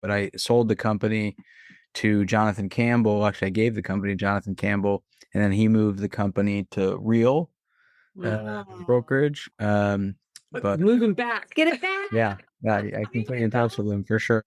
but I sold the company to Jonathan Campbell. Actually, I gave the company to Jonathan Campbell, and then he moved the company to Real brokerage. But moving back, get it back. yeah, I can put you in touch with him for sure.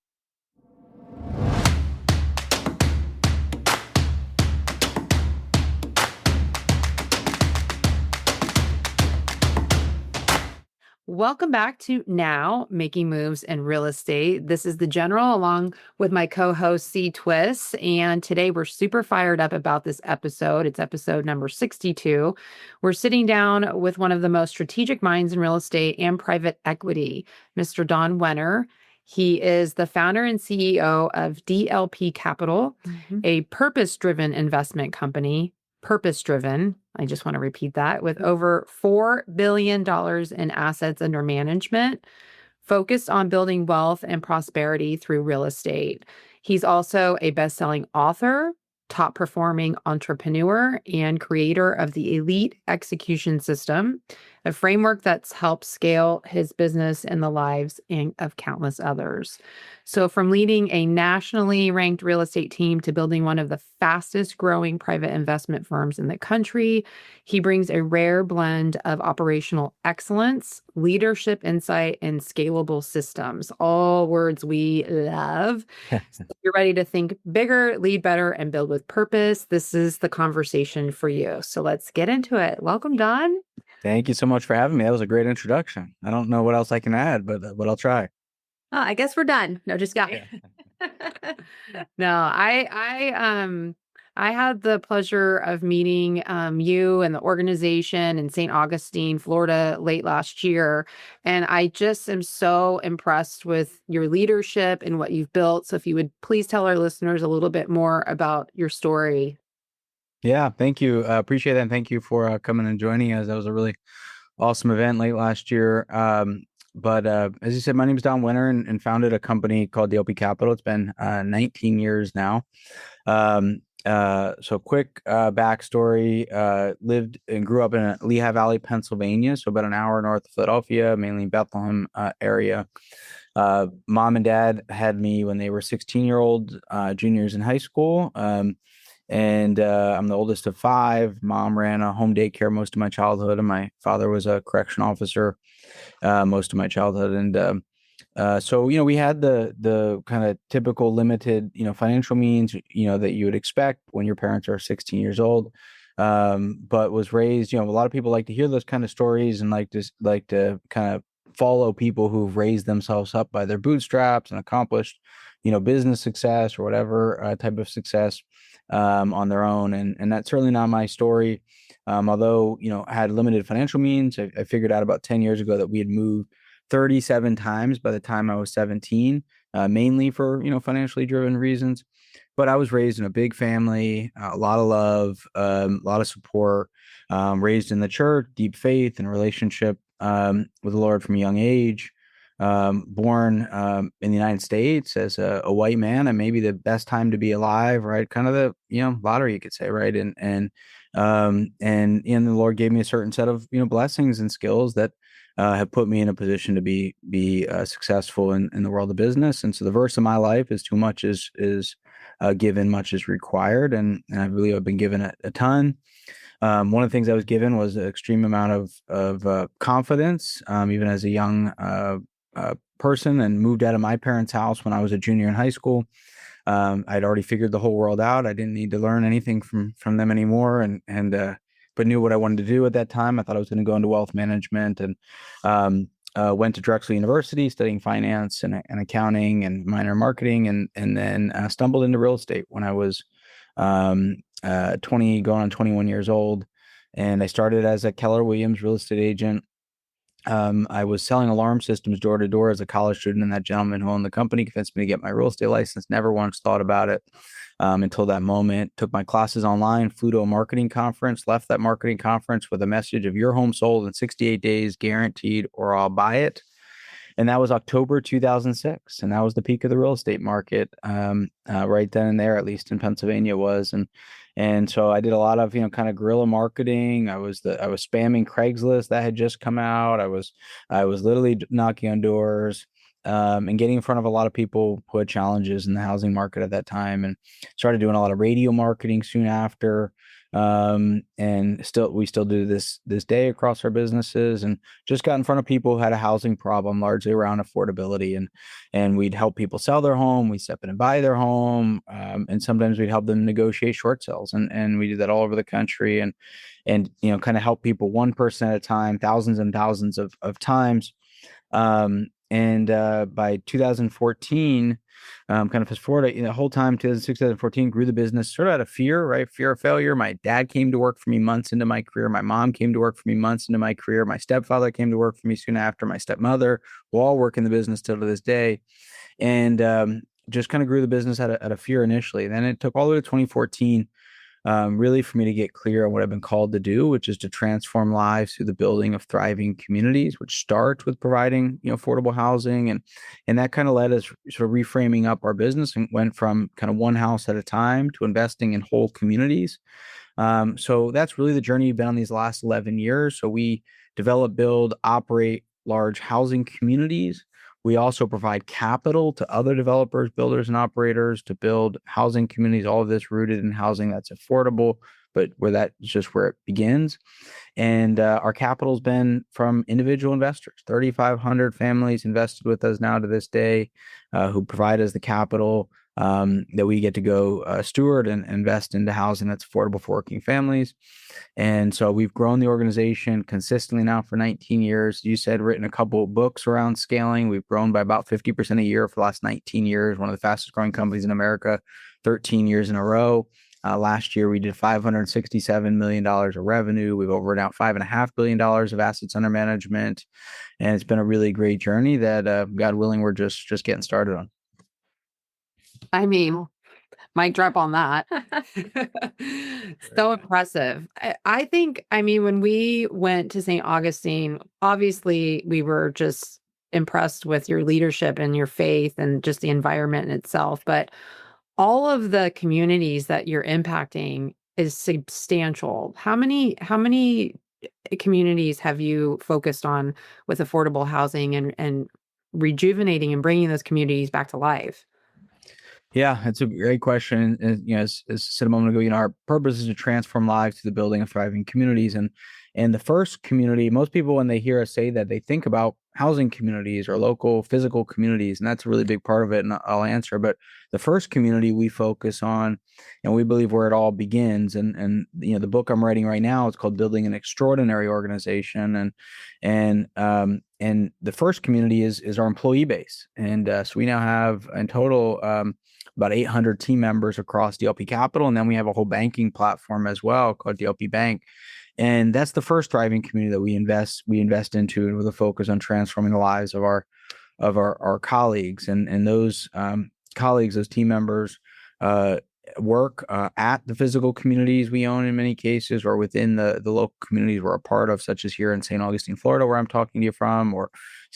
Welcome back to Now Making Moves in Real Estate. This is the General along with my co-host C Twist. And today we're super fired up about this episode. It's episode number 62. We're sitting down with one of the most strategic minds in real estate and private equity, Mr. Don Wenner. He is the founder and CEO of DLP Capital, a purpose-driven investment company. Purpose-driven. I just want to repeat that, with over $4 billion in assets under management, focused on building wealth and prosperity through real estate. He's also a best-selling author, top-performing entrepreneur, and creator of the Elite Execution System, a framework that's helped scale his business and the lives of countless others. So from leading a nationally ranked real estate team to building one of the fastest growing private investment firms in the country, he brings a rare blend of operational excellence, leadership insight, and scalable systems, all words we love. So if you're ready to think bigger, lead better, and build with purpose, this is the conversation for you. So let's get into it. Welcome, Don. Thank you so much for having me. That was a great introduction. I don't know what else I can add, but I'll try. Oh, I guess we're done. No, just got Yeah. No, I had the pleasure of meeting you and the organization in St. Augustine, Florida, late last year. And I just am so impressed with your leadership and what you've built. So if you would please tell our listeners a little bit more about your story. Yeah, thank you. Appreciate that. And thank you for coming and joining us. That was a really awesome event late last year. But as you said, my name is Don Wenner and founded a company called DLP Capital. It's been 19 years now. So quick backstory, lived and grew up in Lehigh Valley, Pennsylvania. So about an hour north of Philadelphia, mainly Bethlehem area. Mom and dad had me when they were 16-year-old juniors in high school. And I'm the oldest of five. Mom ran a home daycare most of my childhood, and my father was a correction officer most of my childhood. And so, we had the kind of typical limited, financial means, that you would expect when your parents are 16 years old. But was raised, a lot of people like to hear those kind of stories and like to kind of follow people who've raised themselves up by their bootstraps and accomplished, business success or whatever type of success on their own. And that's certainly not my story. Although, I had limited financial means, I figured out about 10 years ago that we had moved 37 times by the time I was 17, mainly for, financially driven reasons. But I was raised in a big family, a lot of love, a lot of support, raised in the church, deep faith and relationship with the Lord from a young age. Born in the United States as a white man, and maybe the best time to be alive, right? Kind of the lottery, you could say, right? And the Lord gave me a certain set of blessings and skills that have put me in a position to be successful in the world of business. And so the verse of my life is too much is given, much is required, and I believe I've been given a ton. One of the things I was given was an extreme amount of confidence, even as a young person, and moved out of my parents' house when I was a junior in high school. I'd already figured the whole world out. I didn't need to learn anything from them anymore, but knew what I wanted to do at that time. I thought I was going to go into wealth management, and went to Drexel University studying finance and accounting and minor in marketing, and then stumbled into real estate when I was 20, going on 21 years old. And I started as a Keller Williams real estate agent. I was selling alarm systems door to door as a college student, and that gentleman who owned the company convinced me to get my real estate license. Never once thought about it until that moment. Took my classes online, flew to a marketing conference, left that marketing conference with a message of your home sold in 68 days, guaranteed, or I'll buy it. And that was October 2006. And that was the peak of the real estate market right then and there, at least in Pennsylvania was. And so I did a lot of, kind of guerrilla marketing. I was spamming Craigslist that had just come out. I was literally knocking on doors, and getting in front of a lot of people who had challenges in the housing market at that time, and started doing a lot of radio marketing soon after. And we still do this day across our businesses, and just got in front of people who had a housing problem, largely around affordability, and we'd help people sell their home. We step in and buy their home. And sometimes we'd help them negotiate short sales, and we do that all over the country, and kind of help people one person at a time, thousands and thousands of times. And by 2014, kind of fast forward, the whole time, 2006, 2014, grew the business sort of out of fear, right? Fear of failure. My dad came to work for me months into my career. My mom came to work for me months into my career. My stepfather came to work for me soon after. My stepmother will all work in the business till to this day. And just kind of grew the business out of fear initially. Then it took all the way to 2014, really for me to get clear on what I've been called to do, which is to transform lives through the building of thriving communities, which starts with providing, affordable housing. And that kind of led us sort of reframing up our business, and went from kind of one house at a time to investing in whole communities. So that's really the journey we've been on these last 11 years. So we develop, build, operate large housing communities. We also provide capital to other developers, builders, and operators to build housing communities, all of this rooted in housing that's affordable, but where it begins. And our capital's been from individual investors, 3,500 families invested with us now to this day, who provide us the capital that we get to go steward and invest into housing that's affordable for working families. And so we've grown the organization consistently now for 19 years. You said written a couple of books around scaling. We've grown by about 50% a year for the last 19 years, one of the fastest growing companies in America, 13 years in a row. Last year, we did $567 million of revenue. We've over now $5.5 billion of assets under management. And it's been a really great journey that, God willing, we're just getting started on. I mean, mic drop on that. So impressive. I think, when we went to St. Augustine, obviously we were just impressed with your leadership and your faith and just the environment in itself. But all of the communities that you're impacting is substantial. How many communities have you focused on with affordable housing and rejuvenating and bringing those communities back to life? Yeah, it's a great question. And, as I said a moment ago, our purpose is to transform lives through the building of thriving communities. And the first community, most people, when they hear us say that, they think about housing communities or local physical communities, and that's a really big part of it. And I'll answer. But the first community we focus on, and we believe where it all begins. And the book I'm writing right now is called Building an Extraordinary Organization. And the first community is our employee base. And so we now have in total about 800 team members across DLP Capital. And then we have a whole banking platform as well called DLP Bank. And that's the first thriving community that we invest into, with a focus on transforming the lives of our colleagues. And those colleagues, those team members, work at the physical communities we own in many cases, or within the local communities we're a part of, such as here in St. Augustine, Florida, where I'm talking to you from, or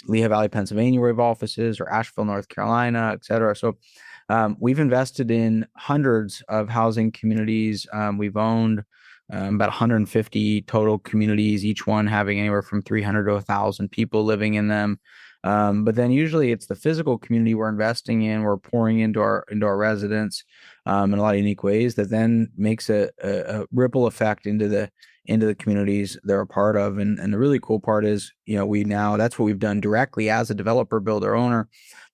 Lehigh Valley, Pennsylvania, where we have offices, or Asheville, North Carolina, et cetera. So we've invested in hundreds of housing communities. We've owned about 150 total communities, each one having anywhere from 300 to 1,000 people living in them. But then usually it's the physical community we're investing in, we're pouring into our residents in a lot of unique ways that then makes a ripple effect into the communities they're a part of. And the really cool part is, that's what we've done directly as a developer, builder, owner.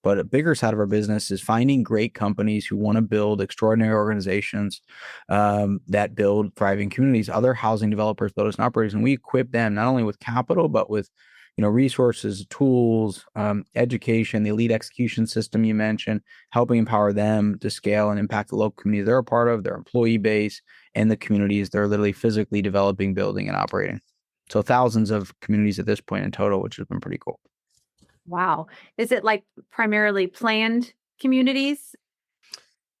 But a bigger side of our business is finding great companies who want to build extraordinary organizations that build thriving communities, other housing developers, builders, and operators. And we equip them not only with capital, but with resources, tools, education, the elite execution system you mentioned, helping empower them to scale and impact the local community they're a part of, their employee base, and the communities they're literally physically developing, building, and operating. So thousands of communities at this point in total, which has been pretty cool. Wow. Is it like primarily planned communities?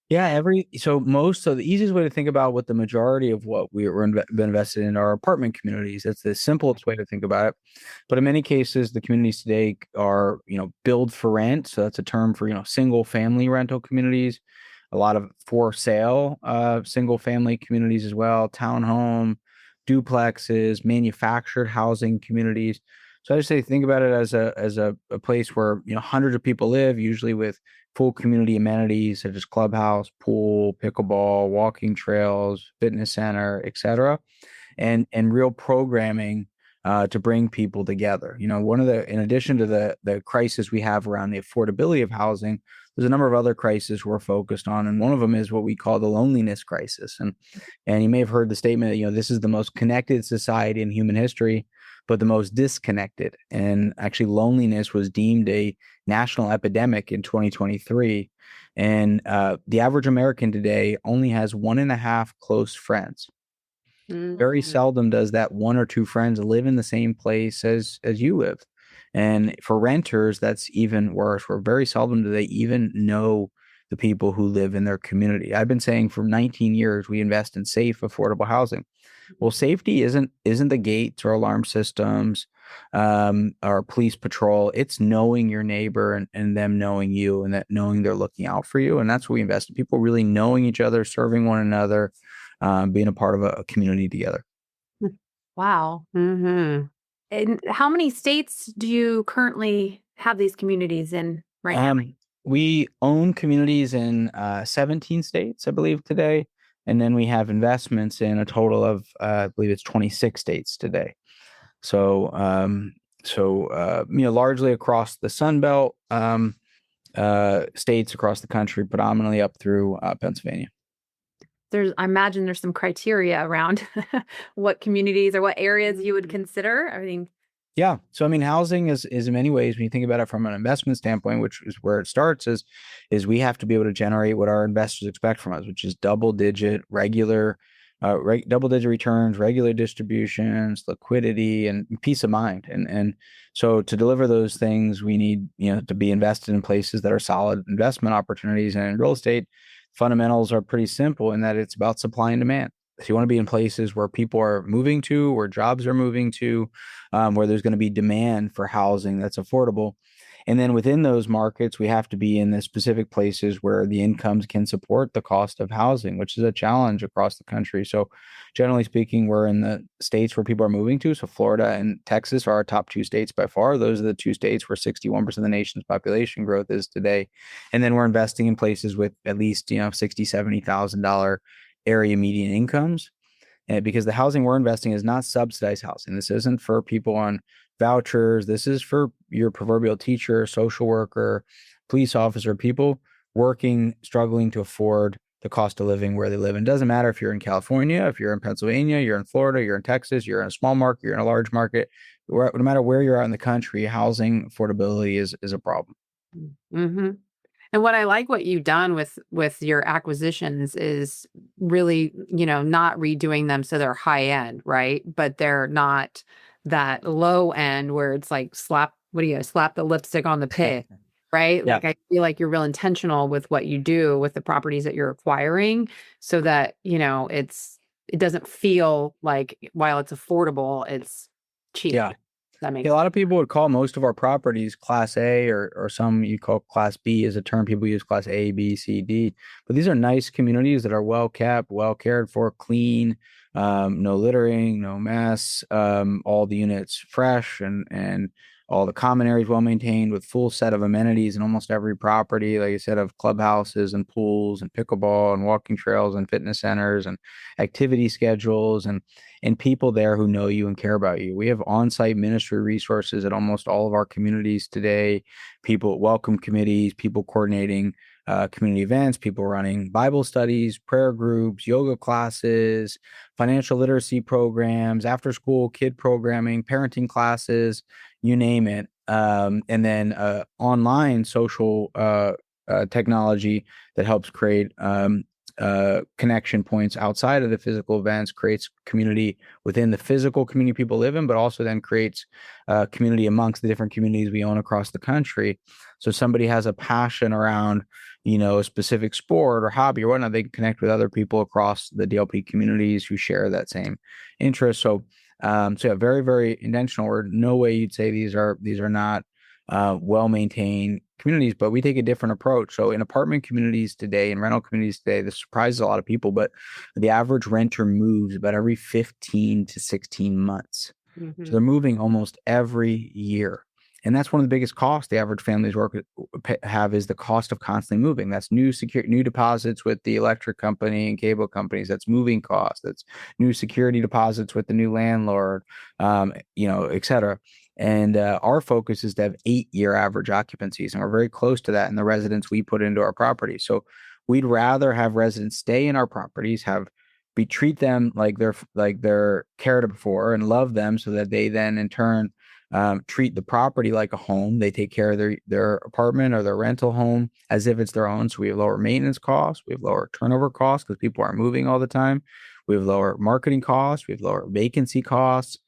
Yeah, most of the easiest way to think about what the majority of what we're been invested in are apartment communities. That's the simplest way to think about it. But in many cases, the communities today are, build for rent. So that's a term for, single family rental communities, a lot of for sale, single family communities as well, townhome, duplexes, manufactured housing communities. So I just say think about it as a place where hundreds of people live, usually with full community amenities such as clubhouse, pool, pickleball, walking trails, fitness center, etc., and real programming to bring people together. In addition to the crisis we have around the affordability of housing, there's a number of other crises we're focused on, and one of them is what we call the loneliness crisis. And you may have heard the statement that this is the most connected society in human history, but the most disconnected. And actually, loneliness was deemed a national epidemic in 2023. And the average American today only has 1.5 close friends. Very seldom does that one or two friends live in the same place as you live. And for renters, that's even worse. Where very seldom do they even know the people who live in their community. I've been saying for 19 years we invest in safe, affordable housing. Well, safety isn't the gates or alarm systems or police patrol. It's knowing your neighbor and them knowing you, and that knowing they're looking out for you. And that's what we invest in. People really knowing each other, serving one another, being a part of a community together. Wow. Mm-hmm. And how many states do you currently have these communities in right now? We own communities in 17 states, I believe, today. And then we have investments in a total of, I believe it's 26 states today. So, largely across the Sun Belt, states across the country, predominantly up through Pennsylvania. I imagine there's some criteria around what communities or what areas you would consider. I mean, yeah. So, housing is in many ways, when you think about it from an investment standpoint, which is where it starts, is we have to be able to generate what our investors expect from us, which is double-digit returns, regular distributions, liquidity, and peace of mind. And so to deliver those things, we need, to be invested in places that are solid investment opportunities. And in real estate, fundamentals are pretty simple in that it's about supply and demand. So you want to be in places where people are moving to, where jobs are moving to, where there's going to be demand for housing that's affordable. And then within those markets, we have to be in the specific places where the incomes can support the cost of housing, which is a challenge across the country. So generally speaking, we're in the states where people are moving to. So Florida and Texas are our top two states by far. Those are the two states where 61% of the nation's population growth is today. And then we're investing in places with at least, $60,000, $70,000 area median incomes. And because the housing we're investing is not subsidized housing. This isn't for people on vouchers. This is for your proverbial teacher, social worker, police officer, people working, struggling to afford the cost of living where they live. And it doesn't matter if you're in California, if you're in Pennsylvania, you're in Florida, you're in Texas, you're in a small market, you're in a large market. No matter where you're at in the country, housing affordability is a problem. Mm-hmm. And what I like what you've done with your acquisitions is really, not redoing them so they're high end, right? But they're not that low end where it's like slap the lipstick on the pig, right? Yeah. Like I feel like you're real intentional with what you do with the properties that you're acquiring so that, it doesn't feel like while it's affordable, it's cheap. Yeah. That makes A lot of people would call most of our properties Class A, or some you call Class B is a term people use, Class A, B, C, D. But these are nice communities that are well kept, well cared for, clean, no littering, no mess, all the units fresh, and all the common areas well maintained with full set of amenities in almost every property. Like I said, of clubhouses and pools and pickleball and walking trails and fitness centers and activity schedules and people there who know you and care about you. We have on-site ministry resources at almost all of our communities today, people, welcome committees, people coordinating community events, people running Bible studies, prayer groups, yoga classes, financial literacy programs, after school kid programming, parenting classes, you name it. And then online social technology that helps create connection points outside of the physical events, creates community within the physical community people live in, but also then creates community amongst the different communities we own across the country. So somebody has a passion around, a specific sport or hobby or whatnot, they can connect with other people across the DLP communities who share that same interest. So yeah, very, very intentional. Or no way you'd say these are not well-maintained communities, but we take a different approach. So in apartment communities today, in rental communities today, this surprises a lot of people, but the average renter moves about every 15 to 16 months. So they're moving almost every year. And that's one of the biggest costs the average families have is the cost of constantly moving. That's new deposits with the electric company and cable companies. That's moving costs. That's new security deposits with the new landlord, et cetera. And our focus is to have 8-year average occupancies, and we're very close to that in the residents we put into our properties. So we'd rather have residents stay in our properties, treat them like they're cared for, and love them, so that they then in turn treat the property like a home. They take care of their apartment or their rental home as if it's their own. So we have lower maintenance costs, we have lower turnover costs because people aren't moving all the time. We have lower marketing costs, we have lower vacancy costs.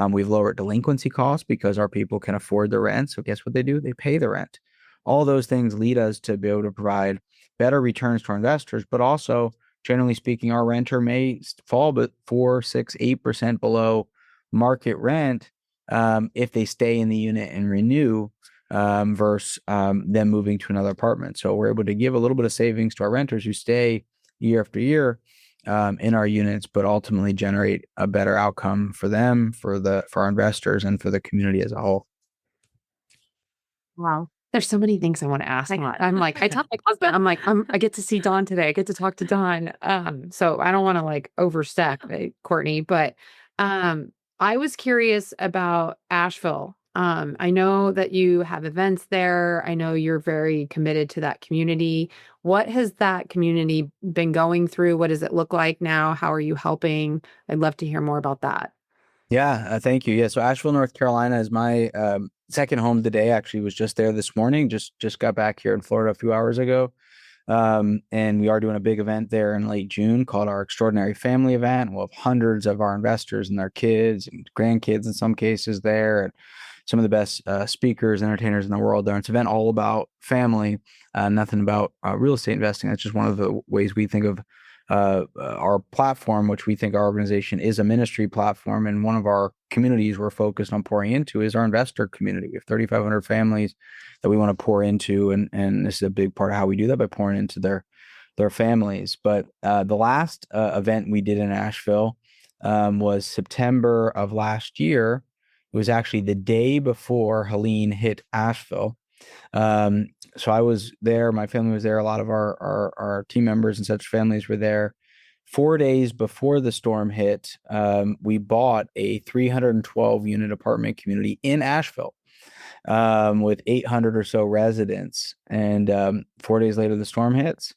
We've lowered delinquency costs because our people can afford the rent. So guess what they do? They pay the rent. All those things lead us to be able to provide better returns to our investors, but also, generally speaking, our renter may fall but 4, 6, 8% below market rent if they stay in the unit and renew versus them moving to another apartment. So we're able to give a little bit of savings to our renters who stay year after year in our units, but ultimately generate a better outcome for them, for our investors, and for the community as a whole. Wow. There's so many things I want to ask. I'm like, I tell my husband, I'm like, I get to see Dawn today. I get to talk to Dawn. So I don't want to like overstep Courtney, but I was curious about Asheville. I know that you have events there. I know you're very committed to that community. What has that community been going through? What does it look like now? How are you helping? I'd love to hear more about that. Yeah, thank you. Yeah, so Asheville, North Carolina is my second home today. Actually, was just there this morning. Just got back here in Florida a few hours ago. And we are doing a big event there in late June called our Extraordinary Family Event. We'll have hundreds of our investors and their kids and grandkids in some cases there, and some of the best speakers, entertainers in the world there. It's an event all about family, nothing about real estate investing. That's just one of the ways we think of our platform, which we think our organization is a ministry platform. And one of our communities we're focused on pouring into is our investor community. We have 3,500 families that we want to pour into. And this is a big part of how we do that, by pouring into their families. But the last event we did in Asheville was September of last year. It was actually the day before Helene hit Asheville. So I was there, my family was there, a lot of our team members and such families were there. 4 days before the storm hit, we bought a 312 unit apartment community in Asheville with 800 or so residents. And 4 days later, the storm hits.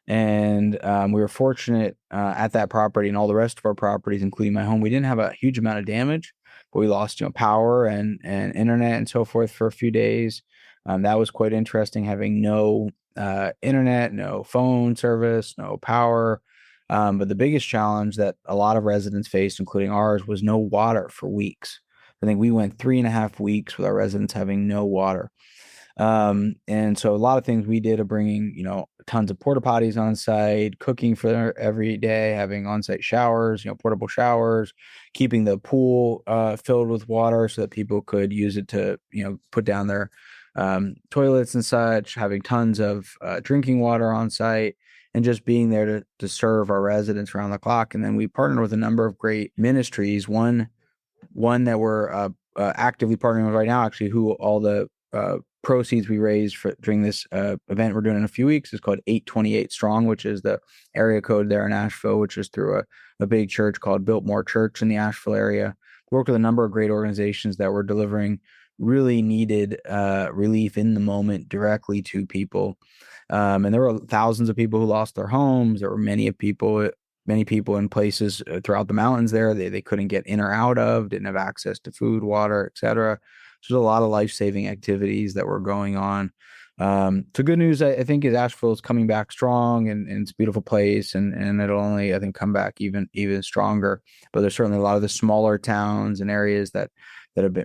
And we were fortunate at that property and all the rest of our properties, including my home. We didn't have a huge amount of damage, but we lost power and internet and so forth for a few days. That was quite interesting, having no internet, no phone service, no power. But the biggest challenge that a lot of residents faced, including ours, was no water for weeks. I think we went 3.5 weeks with our residents having no water. And so a lot of things we did are bringing, tons of porta potties on site, cooking for every day, having on-site showers, portable showers, keeping the pool filled with water so that people could use it to, put down their toilets and such, having tons of drinking water on site, and just being there to serve our residents around the clock. And then we partnered with a number of great ministries. One that we're actively partnering with right now, actually, who all the proceeds we raised during this event we're doing in a few weeks is called 828 Strong, which is the area code there in Asheville, which is through a big church called Biltmore Church in the Asheville area. We worked with a number of great organizations that were delivering really needed relief in the moment directly to people. And there were thousands of people who lost their homes. There were many people in places throughout the mountains there they couldn't get in or out of, didn't have access to food, water, etc. So there's a lot of life-saving activities that were going on. So good news, I think, is Asheville is coming back strong, and it's a beautiful place, and it'll only, I think, come back even stronger. But there's certainly a lot of the smaller towns and areas that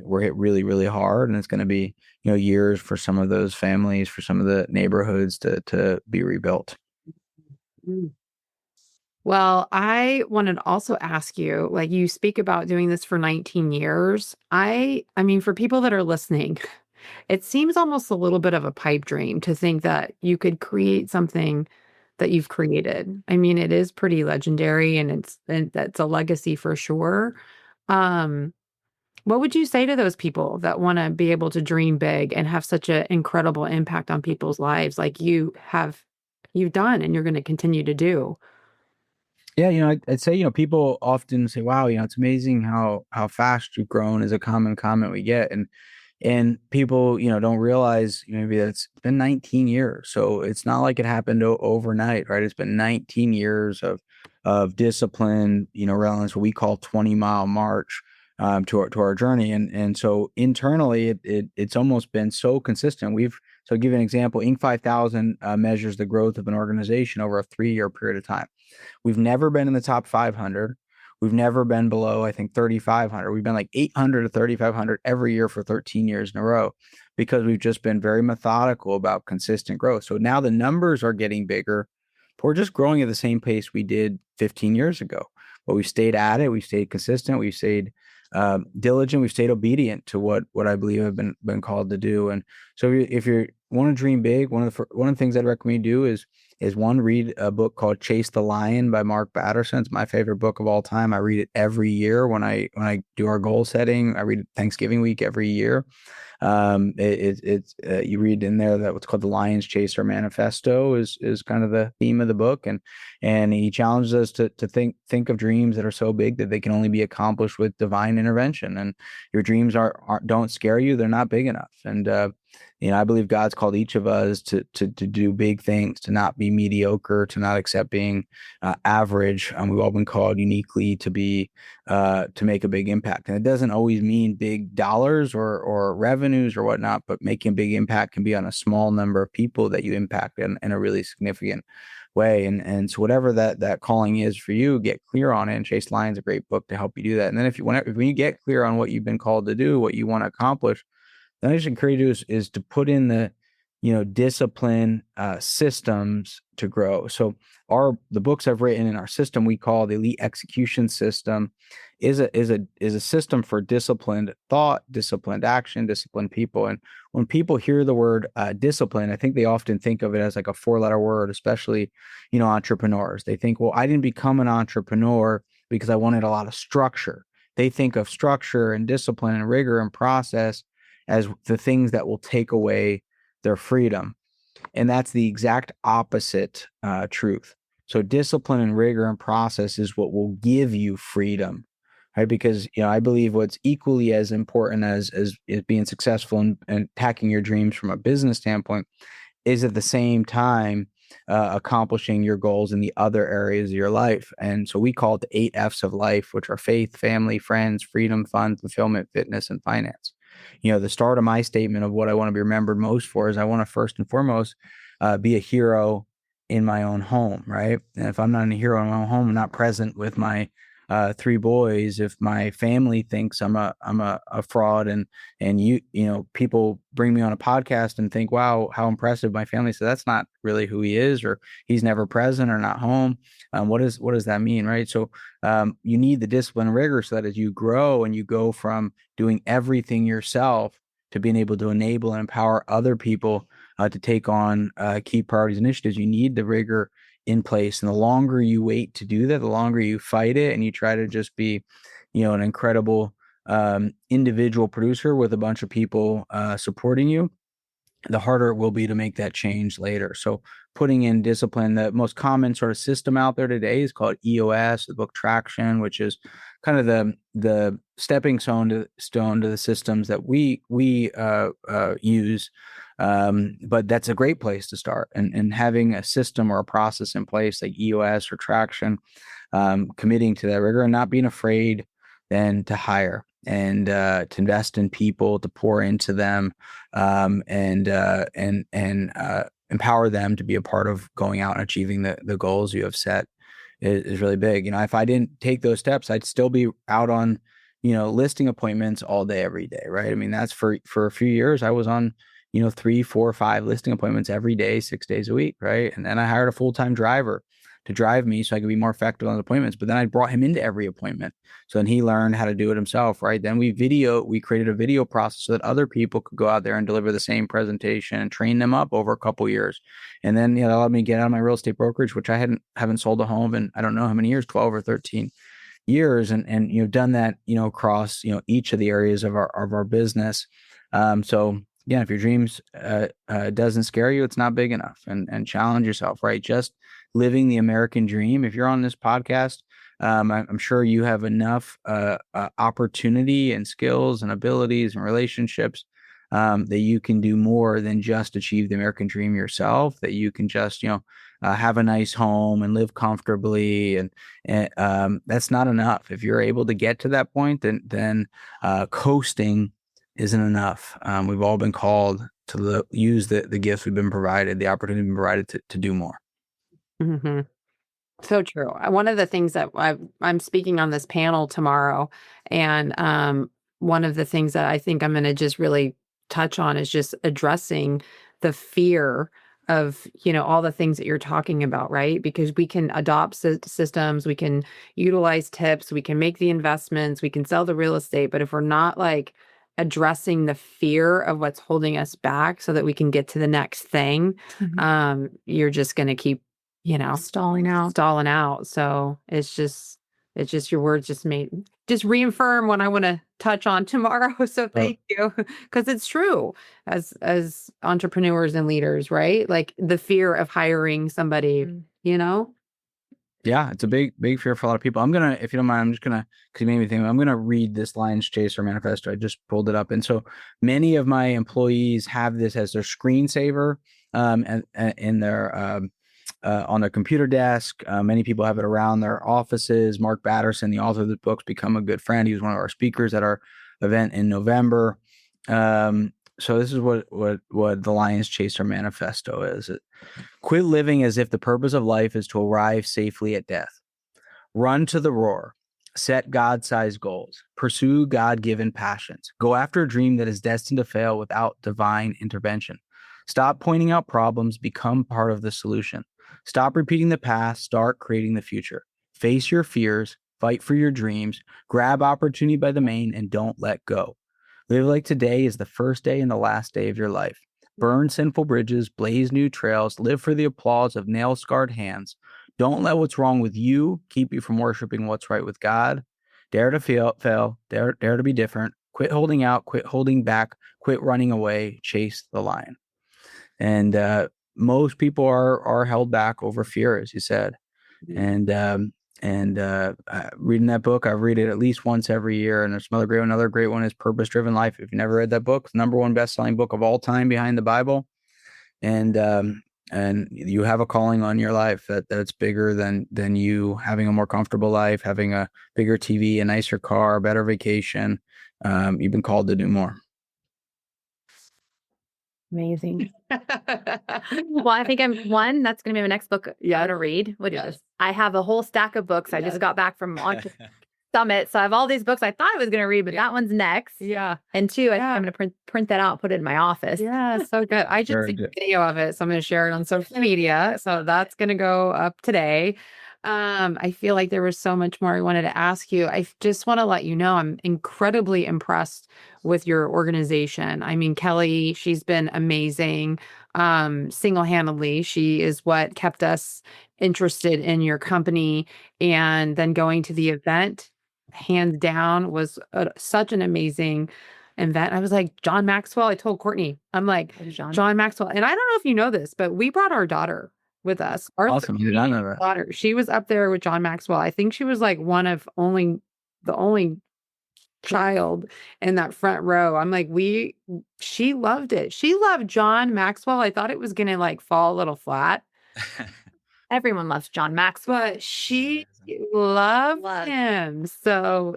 were hit really, really hard, and it's going to be years for some of those families, for some of the neighborhoods to be rebuilt. Mm. Well, I wanted to also ask you, like, you speak about doing this for 19 years. I mean, for people that are listening, it seems almost a little bit of a pipe dream to think that you could create something that you've created. I mean, it is pretty legendary, and that's a legacy for sure. Um, What would you say to those people that want to be able to dream big and have such an incredible impact on people's lives like you've done and you're going to continue to do? Yeah, I'd say, people often say, "Wow, it's amazing how fast you've grown," is a common comment we get, and people, don't realize maybe that it's been 19 years. So it's not like it happened overnight, right? It's been 19 years of discipline, around what we call 20-mile march to our journey, and so internally, it's almost been so consistent. So I'll give you an example. Inc. 5000 measures the growth of an organization over a 3-year period of time. We've never been in the top 500. We've never been below, I think, 3,500. We've been like 800 to 3,500 every year for 13 years in a row because we've just been very methodical about consistent growth. So now the numbers are getting bigger, but we're just growing at the same pace we did 15 years ago. But we've stayed at it. We've stayed consistent. We've stayed diligent. We've stayed obedient to what I believe I've been called to do. And so if you want to dream big, one of the things I'd recommend you do is one, read a book called Chase the Lion by Mark Batterson. It's my favorite book of all time. I read it every year when I do our goal setting. I read it Thanksgiving week every year. It's you read in there that what's called the Lion's Chaser Manifesto is kind of the theme of the book, and he challenges us to think of dreams that are so big that they can only be accomplished with divine intervention. And your dreams don't scare you; they're not big enough. And I believe God's called each of us to do big things, to not be mediocre, to not accept being average. We've all been called uniquely to be to make a big impact, and it doesn't always mean big dollars or revenues or whatnot. But making a big impact can be on a small number of people that you impact in a really significant way. And so whatever that calling is for you, get clear on it. And Chase Lyon's a great book to help you do that. And then when you get clear on what you've been called to do, what you want to accomplish, then I just encourage you is to put in the, discipline systems to grow. So the books I've written in our system we call the Elite Execution System is a system for disciplined thought, disciplined action, disciplined people. And when people hear the word discipline, I think they often think of it as like a 4-letter word, especially, entrepreneurs. They think, well, I didn't become an entrepreneur because I wanted a lot of structure. They think of structure and discipline and rigor and process as the things that will take away their freedom. And that's the exact opposite truth. So discipline and rigor and process is what will give you freedom, right? Because, I believe what's equally as important as being successful and attacking your dreams from a business standpoint is at the same time accomplishing your goals in the other areas of your life. And so we call it the 8 F's of life, which are faith, family, friends, freedom, fun, fulfillment, fitness, and finance. The start of my statement of what I want to be remembered most for is I want to first and foremost be a hero in my own home, right? And if I'm not a hero in my own home, I'm not present with my 3 boys. If my family thinks I'm a fraud, and people bring me on a podcast and think, wow, how impressive my family. So that's not really who he is, or he's never present or not home. What does that mean, right? So you need the discipline and rigor so that as you grow and you go from doing everything yourself to being able to enable and empower other people to take on key priorities initiatives, you need the rigor in place. And the longer you wait to do that, the longer you fight it and you try to just be, an incredible individual producer with a bunch of people supporting you, the harder it will be to make that change later. So putting in discipline, the most common sort of system out there today is called EOS, the book Traction, which is kind of the stepping stone to the systems that we use. But that's a great place to start. And having a system or a process in place like EOS or Traction, committing to that rigor and not being afraid then to hire and to invest in people, to pour into them, and empower them to be a part of going out and achieving the goals you have set is really big. If I didn't take those steps, I'd still be out on, listing appointments all day, every day, right? I mean, that's for a few years, I was on, 3, 4, 5 listing appointments every day, 6 days a week, right? And then I hired a full-time driver to drive me so I could be more effective on the appointments. But then I brought him into every appointment. So then he learned how to do it himself, right? Then we created a video process so that other people could go out there and deliver the same presentation and train them up over a couple years. And then, that allowed me to get out of my real estate brokerage, which I haven't sold a home in, I don't know how many years, 12 or 13 years, and done that across each of the areas of our business. So yeah, if your dreams doesn't scare you, it's not big enough, and challenge yourself, right? Just living the American dream. If you're on this podcast, I'm sure you have enough opportunity and skills and abilities and relationships that you can do more than just achieve the American dream yourself, that you can just, have a nice home and live comfortably. And that's not enough. If you're able to get to that point, then coasting isn't enough. We've all been called to use the gifts we've been provided, the opportunity we've been provided to do more. Mm-hmm. So true. One of the things that I'm speaking on this panel tomorrow, and one of the things that I think I'm going to just really touch on is just addressing the fear of, all the things that you're talking about, right? Because we can adopt systems, we can utilize tips, we can make the investments, we can sell the real estate, but if we're not like addressing the fear of what's holding us back so that we can get to the next thing, you're just going to keep stalling out. So it's just your words just reaffirm what I want to touch on tomorrow. So thank you. Because it's true as entrepreneurs and leaders, right? Like the fear of hiring somebody, Yeah, it's a big fear for a lot of people. If you don't mind, because you made me think, I'm gonna read this Lions Chaser manifesto. I just pulled it up, and so many of my employees have this as their screensaver, and in their on their computer desk. Many people have it around their offices. Mark Batterson, the author of the book's become a good friend. He was one of our speakers at our event in November. So this is what the Lions Chaser manifesto is. Quit living as if the purpose of life is to arrive safely at death. Run to the roar. Set God-sized goals. Pursue God-given passions. Go after a dream that is destined to fail without divine intervention. Stop pointing out problems. Become part of the solution. Stop repeating the past. Start creating the future. Face your fears. Fight for your dreams. Grab opportunity by the mane and don't let go. Live like today is the first day and the last day of your life. Burn sinful bridges, blaze new trails, live for the applause of nail-scarred hands. Don't let what's wrong with you keep you from worshiping what's right with God. Dare to fail, dare to be different. Quit holding out, quit holding back, quit running away, chase the lion. And most people are held back over fear, as you said. And reading that book, I read it at least once every year. And there's another great one is Purpose Driven Life. If you never read that book, #1 best-selling book of all time behind the Bible. And you have a calling on your life that's bigger than you having a more comfortable life, having a bigger TV, a nicer car, a better vacation. You've been called to do more. Amazing. Well, I think that's going to be my next book to read. I have a whole stack of books. I just got back from Summit. So I have all these books I thought I was going to read, but that one's next. Yeah. And two, I'm going to print that out, put it in my office. Yeah, so good. I just did a video of it, so I'm going to share it on social media. So that's going to go up today. I feel like there was so much more I wanted to ask you. I just want to let you know I'm incredibly impressed with your organization. I mean, Kelly, she's been amazing. Single-handedly, she is what kept us interested in your company. And then going to the event, hands down, was such an amazing event. I was like, John Maxwell. I told Courtney, I'm like, John Maxwell. And I don't know if you know this, but we brought our daughter with us. Awesome. You did not know that. Daughter. She was up there with John Maxwell. I think she was like the only child in that front row. I'm like, she loved it. She loved John Maxwell. I thought it was going to like fall a little flat. Everyone loves John Maxwell. But she loved him. So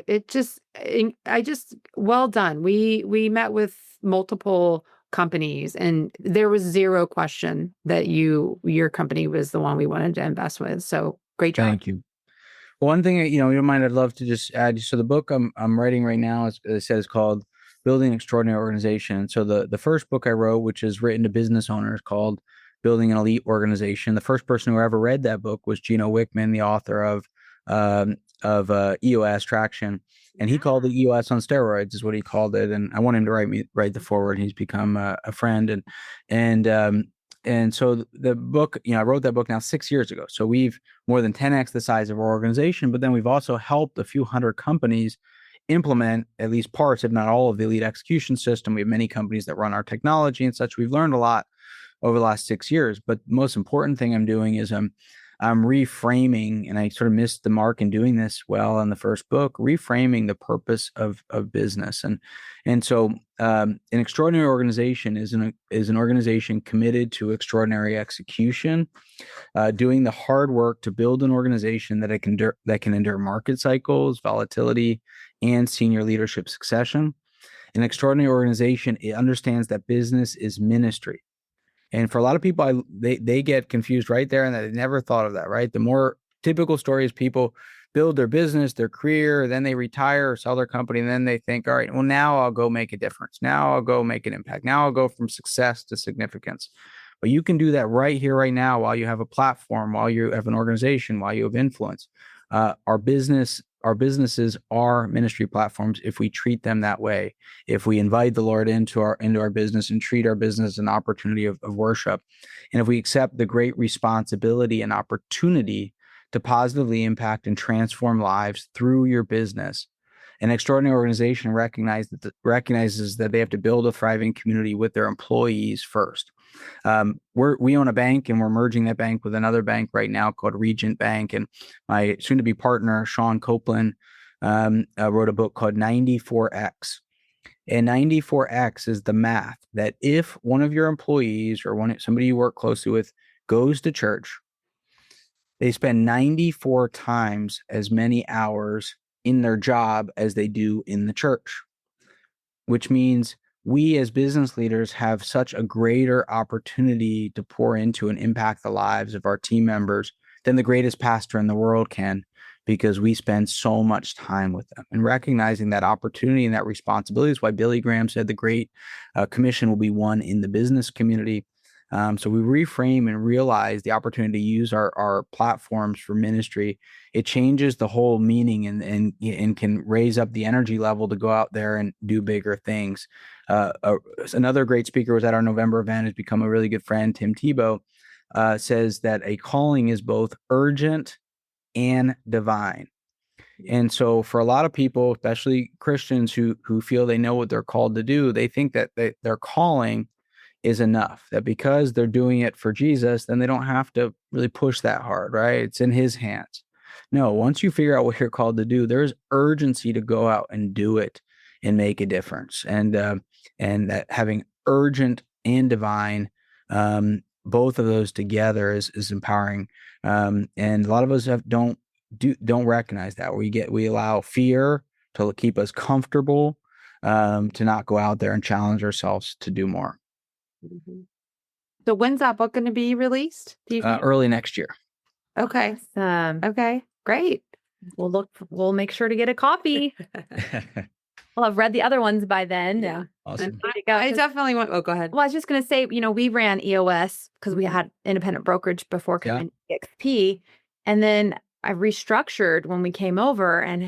well done. We met with multiple companies and there was zero question that your company was the one we wanted to invest with. So great job. Thank you. One thing, you don't mind, I'd love to just add. So the book I'm writing right now, as I said, is called Building an Extraordinary Organization. So the first book I wrote, which is written to business owners, called Building an Elite Organization. The first person who ever read that book was Gino Wickman, the author of EOS Traction. And he called it EOS on steroids, is what he called it. And I want him to write the foreword. He's become a friend. And so the book, I wrote that book now 6 years ago. So we've more than 10x the size of our organization, but then we've also helped a few hundred companies implement at least parts, if not all, of the elite execution system. We have many companies that run our technology and such. We've learned a lot over the last 6 years, but the most important thing I'm doing is I'm reframing, and I sort of missed the mark in doing this well in the first book, reframing the purpose of business. And so an extraordinary organization is an organization committed to extraordinary execution, doing the hard work to build an organization that can endure market cycles, volatility, and senior leadership succession. An extraordinary organization, it understands that business is ministry. And for a lot of people, they get confused right there, and they never thought of that, right? The more typical story is people build their business, their career, then they retire or sell their company, and then they think, all right, well, now I'll go make a difference. Now I'll go make an impact. Now I'll go from success to significance. But you can do that right here, right now, while you have a platform, while you have an organization, while you have influence. Our businesses are ministry platforms if we treat them that way. If we invite the Lord into our business and treat our business as an opportunity of worship, and if we accept the great responsibility and opportunity to positively impact and transform lives through your business. An extraordinary organization recognizes that they have to build a thriving community with their employees first. We own a bank, and we're merging that bank with another bank right now called Regent Bank. And my soon-to-be partner, Sean Copeland, wrote a book called 94X. And 94X is the math that if one of your employees or somebody you work closely with goes to church, they spend 94 times as many hours in their job as they do in the church, which means we as business leaders have such a greater opportunity to pour into and impact the lives of our team members than the greatest pastor in the world can, because we spend so much time with them. And recognizing that opportunity and that responsibility is why Billy Graham said the Great Commission will be won in the business community. So we reframe and realize the opportunity to use our platforms for ministry. It changes the whole meaning and can raise up the energy level to go out there and do bigger things. Another great speaker was at our November event, has become a really good friend, Tim Tebow, says that a calling is both urgent and divine. And so for a lot of people, especially Christians who feel they know what they're called to do, they think that their calling is enough, that because they're doing it for Jesus, then they don't have to really push that hard, right? It's in his hands. No, once you figure out what you're called to do, there's urgency to go out and do it and make a difference. And that having urgent and divine, both of those together is empowering. And a lot of us don't recognize that. We allow fear to keep us comfortable, to not go out there and challenge ourselves to do more. Mm-hmm. So when's that book going to be released? Early next year. Okay. Okay. Great. We'll make sure to get a copy. Well, I've read the other ones by then. Yeah. Awesome. I definitely want. Oh, go ahead. Well, I was just going to say, we ran EOS because we had independent brokerage before coming to XP. And then I restructured when we came over and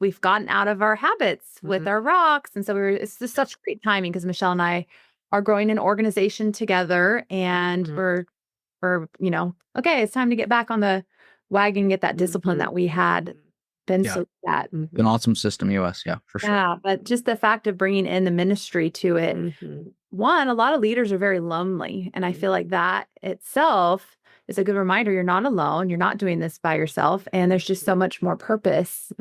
we've gotten out of our habits with our rocks. And so it's just such great timing because Michelle and I are growing an organization together, and we're okay, it's time to get back on the wagon, get that discipline that we had been so bad. An awesome system, EOS. Yeah, for sure. Yeah, but just the fact of bringing in the ministry to it. One, a lot of leaders are very lonely. And I feel like that itself is a good reminder. You're not alone. You're not doing this by yourself. And there's just so much more purpose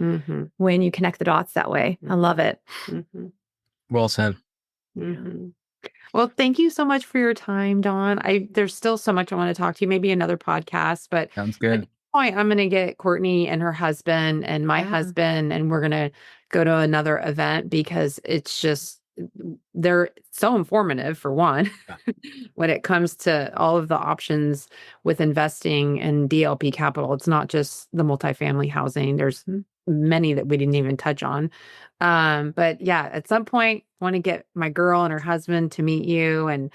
when you connect the dots that way. I love it. Well said. Well, thank you so much for your time, Dawn. There's still so much I want to talk to you, maybe another podcast, but sounds good. At this point, I'm going to get Courtney and her husband and my husband, and we're going to go to another event because it's just, they're so informative for one, when it comes to all of the options with investing in DLP Capital. It's not just the multifamily housing. There's many that we didn't even touch on. But yeah, at some point, I want to get my girl and her husband to meet you. And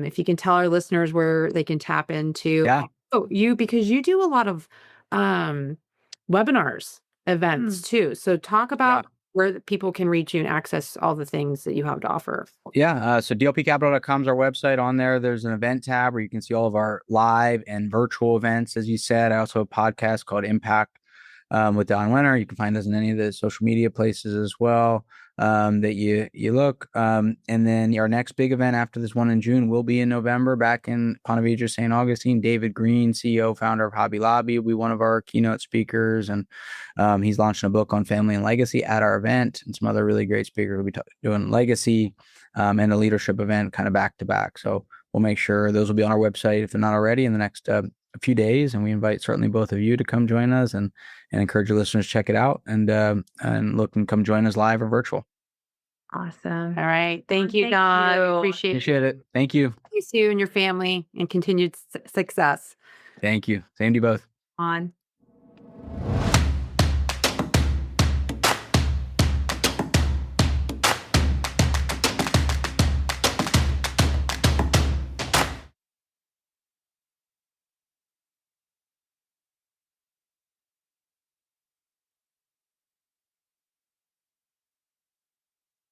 if you can tell our listeners where they can tap into. Oh, because you do a lot of webinars, events too. So talk about where the people can reach you and access all the things that you have to offer. Yeah. So DLPcapital.com is our website. On there, there's an event tab where you can see all of our live and virtual events. As you said, I also have a podcast called Impact with Don Wenner. You can find us in any of the social media places as well that you look. And then our next big event after this one in June will be in November back in Ponte Vedra, St. Augustine. David Green, CEO, founder of Hobby Lobby, will be one of our keynote speakers. And he's launching a book on family and legacy at our event. And some other really great speakers will be doing legacy and a leadership event kind of back to back. So we'll make sure those will be on our website if they're not already in the next a few days, and we invite certainly both of you to come join us and encourage your listeners to check it out and look and come join us live or virtual. Awesome. All right. Thank you, Thank Don. you. Appreciate it. Thank you. You and your family and continued success. Thank you. Same to you both. On.